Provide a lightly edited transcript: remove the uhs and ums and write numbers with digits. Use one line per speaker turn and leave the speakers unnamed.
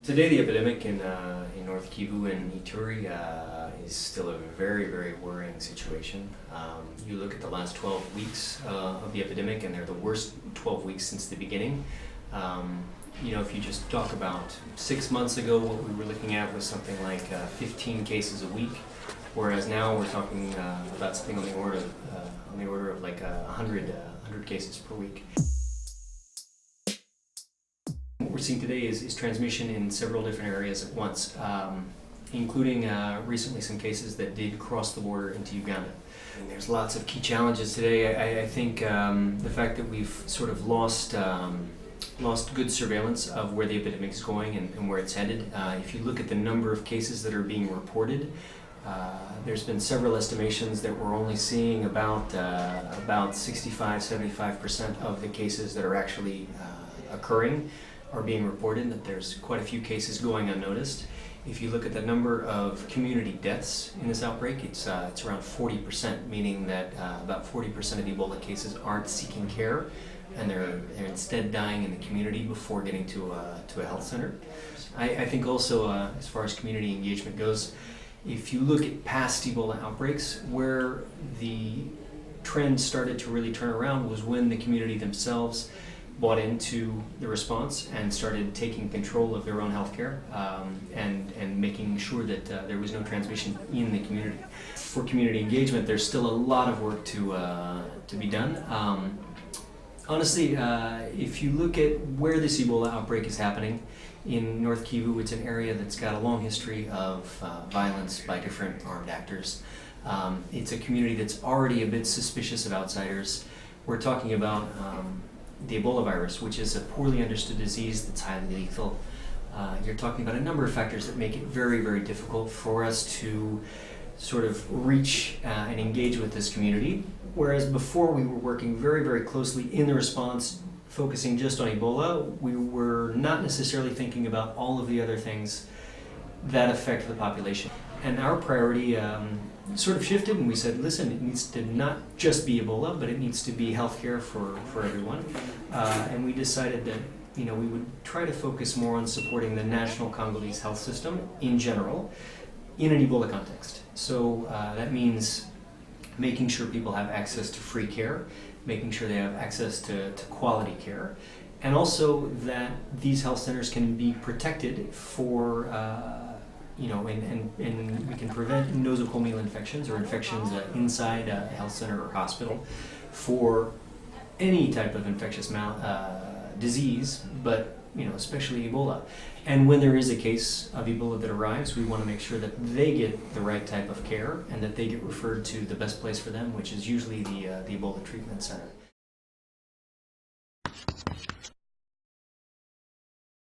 Today, the epidemic in North Kivu and Ituri is still a very, very worrying situation. You look at the last 12 weeks of the epidemic, and they're the worst 12 weeks since the beginning. If you just talk about 6 months ago, what we were looking at was something like 15 cases a week, whereas now we're talking about something on the order of like 100 cases per week. What we're seeing today is transmission in several different areas at once, including recently some cases that did cross the border into Uganda. And there's lots of key challenges today. I think the fact that we've sort of lost good surveillance of where the epidemic is going and where it's headed. If you look at the number of cases that are being reported, there's been several estimations that we're only seeing about 65-75% of the cases that are actually occurring are being reported, that there's quite a few cases going unnoticed. If you look at the number of community deaths in this outbreak, it's around 40%, meaning that about 40% of Ebola cases aren't seeking care, and they're instead dying in the community before getting to a health center. I think also, as far as community engagement goes, if you look at past Ebola outbreaks, where the trend started to really turn around was when the community themselves bought into the response and started taking control of their own healthcare and making sure that there was no transmission in the community. For community engagement, there's still a lot of work to be done. Honestly, if you look at where this Ebola outbreak is happening, in North Kivu, it's an area that's got a long history of violence by different armed actors. It's a community that's already a bit suspicious of outsiders. We're talking about the Ebola virus, which is a poorly understood disease that's highly lethal. You're talking about a number of factors that make it very, very difficult for us to sort of reach and engage with this community. Whereas before we were working very, very closely in the response, focusing just on Ebola, we were not necessarily thinking about all of the other things that affect the population. And our priority sort of shifted, and we said, listen, it needs to not just be Ebola, but it needs to be healthcare for everyone. And we decided that we would try to focus more on supporting the national Congolese health system in general in an Ebola context. So that means making sure people have access to free care, making sure they have access to quality care, and also that these health centers can be protected for and we can prevent nosocomial infections or infections inside a health center or hospital for any type of infectious disease, but especially Ebola. And when there is a case of Ebola that arrives, we want to make sure that they get the right type of care and that they get referred to the best place for them, which is usually the Ebola Treatment Center.